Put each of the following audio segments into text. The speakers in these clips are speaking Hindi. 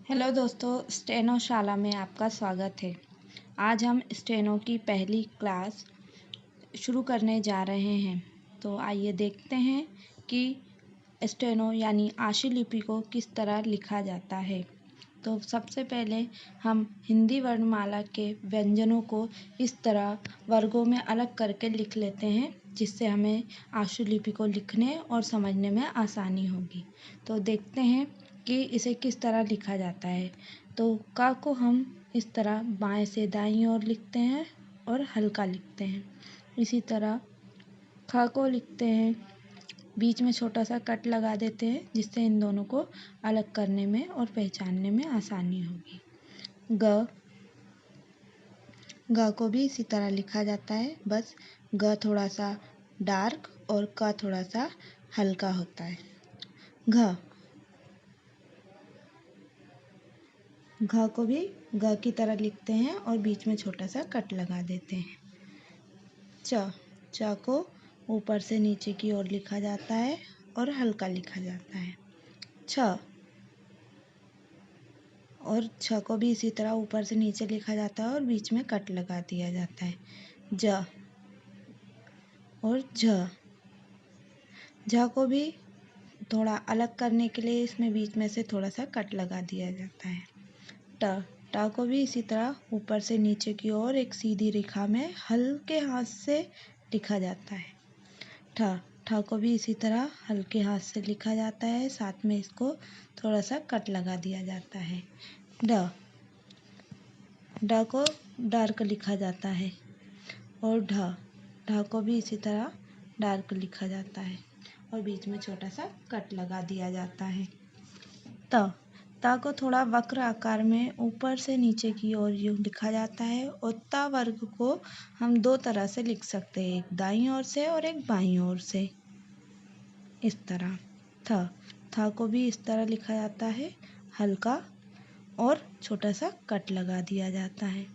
हेलो दोस्तों, स्टेनो शाला में आपका स्वागत है। आज हम स्टेनो की पहली क्लास शुरू करने जा रहे हैं। तो आइए देखते हैं कि स्टेनो यानी आशी लिपि को किस तरह लिखा जाता है। तो सबसे पहले हम हिंदी वर्णमाला के व्यंजनों को इस तरह वर्गों में अलग करके लिख लेते हैं, जिससे हमें आशु लिपि को लिखने और समझने में आसानी होगी। तो देखते हैं कि इसे किस तरह लिखा जाता है। तो का को हम इस तरह बाएं से दाईं ओर लिखते हैं और हल्का लिखते हैं। इसी तरह खा को लिखते हैं, बीच में छोटा सा कट लगा देते हैं, जिससे इन दोनों को अलग करने में और पहचानने में आसानी होगी। ग को भी इसी तरह लिखा जाता है, बस ग थोड़ा सा डार्क और क थोड़ा सा हल्का होता है। घ को भी ग की तरह लिखते हैं और बीच में छोटा सा कट लगा देते हैं। च को ऊपर से नीचे की ओर लिखा जाता है और हल्का लिखा जाता है। और छ को भी इसी तरह ऊपर से नीचे लिखा जाता है और बीच में कट लगा दिया जाता है। ज और झ को भी थोड़ा अलग करने के लिए इसमें बीच में से थोड़ा सा कट लगा दिया जाता है। ट को भी इसी तरह ऊपर से नीचे की ओर एक सीधी रेखा में हल्के हाथ से लिखा जाता है। ठ को भी इसी तरह हल्के हाथ से लिखा जाता है, साथ में इसको थोड़ा सा कट लगा दिया जाता है। ड को डार्क लिखा जाता है और ढ को भी इसी तरह डार्क लिखा जाता है और बीच में छोटा सा कट लगा दिया जाता है। ता को थोड़ा वक्र आकार में ऊपर से नीचे की ओर यूं लिखा जाता है और ता वर्ग को हम दो तरह से लिख सकते हैं, एक दाईं ओर से और एक बाईं ओर से, इस तरह। था को भी इस तरह लिखा जाता है, हल्का और छोटा सा कट लगा दिया जाता है।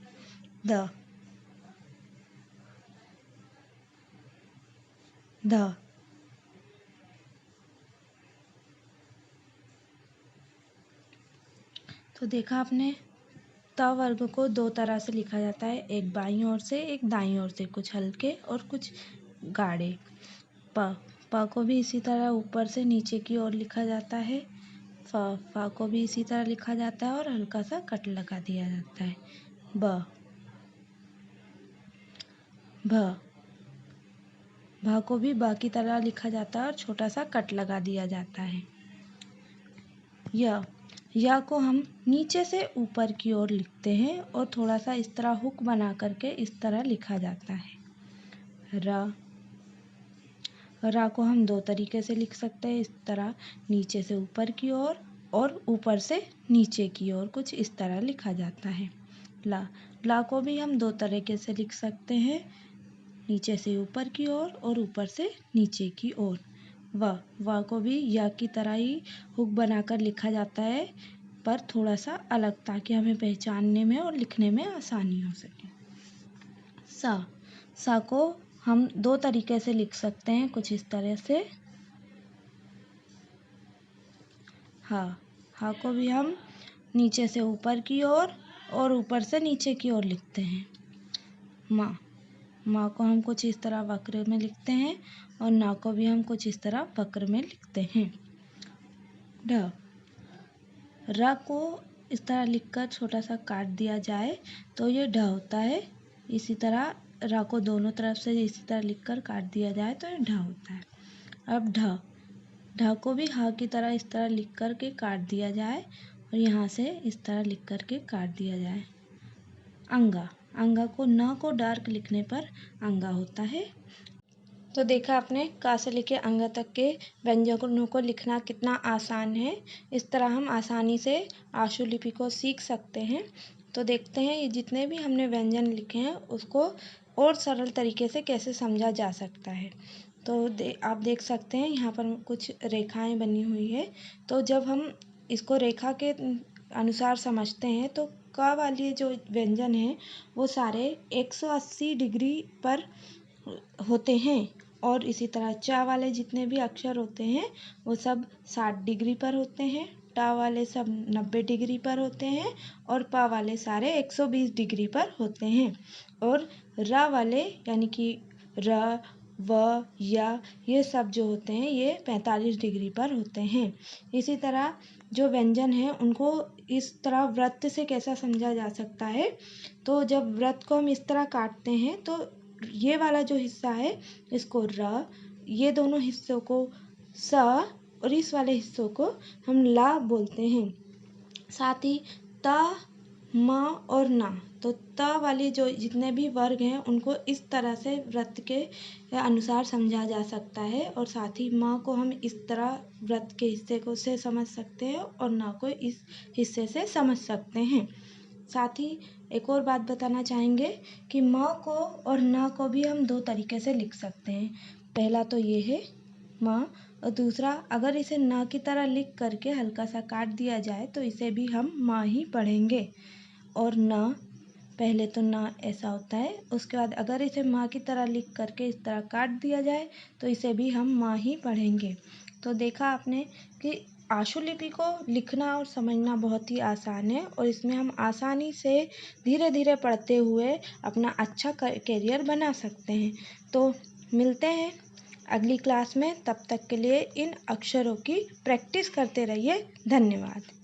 ध तो देखा आपने, त वर्ग को दो तरह से लिखा जाता है, एक बाईं ओर से एक दाईं ओर से, कुछ हल्के और कुछ गाढ़े। प को भी इसी तरह ऊपर से नीचे की ओर लिखा जाता है। फ को भी इसी तरह लिखा जाता है और हल्का सा कट लगा दिया जाता है। भा को भी ब की तरह लिखा जाता है और छोटा सा कट लगा दिया जाता है। या को हम नीचे से ऊपर की ओर लिखते हैं और थोड़ा सा इस तरह हुक बना करके इस तरह लिखा जाता है। रा को हम दो तरीके से लिख सकते हैं, इस तरह नीचे से ऊपर की ओर और ऊपर से नीचे की ओर, कुछ इस तरह लिखा जाता है। ला को भी हम दो तरीके से लिख सकते हैं, नीचे से ऊपर की ओर और ऊपर से नीचे की ओर। व को भी या की तरह ही हुक बनाकर लिखा जाता है, पर थोड़ा सा अलग, ताकि हमें पहचानने में और लिखने में आसानी हो सके। सा को हम दो तरीके से लिख सकते हैं, कुछ इस तरह से। हा को भी हम नीचे से ऊपर की ओर और ऊपर से नीचे की ओर लिखते हैं। माँ को हम कुछ इस तरह वक्र में लिखते हैं और ना को भी हम कुछ इस तरह वक्र में लिखते हैं। रा को इस तरह लिखकर छोटा सा काट दिया जाए तो ये ढ होता है। इसी तरह रा को दोनों तरफ से इसी तरह लिखकर काट दिया जाए तो ये ढ होता है। अब ढ को भी हा की तरह इस तरह लिख कर के काट दिया जाए और यहाँ से इस तरह लिख कर के काट दिया जाए। अंगा को न को डार्क लिखने पर अंगा होता है। तो देखा आपने, का से लेके अंगा तक के व्यंजनों को लिखना कितना आसान है। इस तरह हम आसानी से आशु लिपि को सीख सकते हैं। तो देखते हैं ये जितने भी हमने व्यंजन लिखे हैं उसको और सरल तरीके से कैसे समझा जा सकता है। तो आप देख सकते हैं यहाँ पर कुछ रेखाएं बनी हुई है। तो जब हम इसको रेखा के अनुसार समझते हैं तो क वाली जो व्यंजन है वो सारे 180 डिग्री पर होते हैं और इसी तरह चा वाले जितने भी अक्षर होते हैं वो सब 60 डिग्री पर होते हैं। टा वाले सब 90 डिग्री पर होते हैं और पा वाले सारे 120 डिग्री पर होते हैं। और रा वाले यानी कि र, व, या ये सब जो होते हैं ये 45 डिग्री पर होते हैं। इसी तरह जो व्यंजन हैं उनको इस तरह वृत्त से कैसा समझा जा सकता है, तो जब वृत्त को हम इस तरह काटते हैं तो ये वाला जो हिस्सा है इसको र, ये दोनों हिस्सों को स और इस वाले हिस्सों को हम ला बोलते हैं। साथ ही त, म और न, तो त वाले जो जितने भी वर्ग हैं उनको इस तरह से वृत्त के अनुसार समझा जा सकता है और साथ ही म को हम इस तरह वृत्त के हिस्से को से समझ सकते हैं और न को इस हिस्से से समझ सकते हैं। साथ ही एक और बात बताना चाहेंगे कि म को और न को भी हम दो तरीके से लिख सकते हैं। पहला तो ये है म, और दूसरा अगर इसे न की तरह लिख करके हल्का सा काट दिया जाए तो इसे भी हम म ही पढ़ेंगे। और न, पहले तो न ऐसा होता है, उसके बाद अगर इसे म की तरह लिख करके इस तरह काट दिया जाए तो इसे भी हम म ही पढ़ेंगे। तो देखा आपने कि आशुलिपि को लिखना और समझना बहुत ही आसान है और इसमें हम आसानी से धीरे धीरे पढ़ते हुए अपना अच्छा करियर बना सकते हैं। तो मिलते हैं अगली क्लास में, तब तक के लिए इन अक्षरों की प्रैक्टिस करते रहिए। धन्यवाद।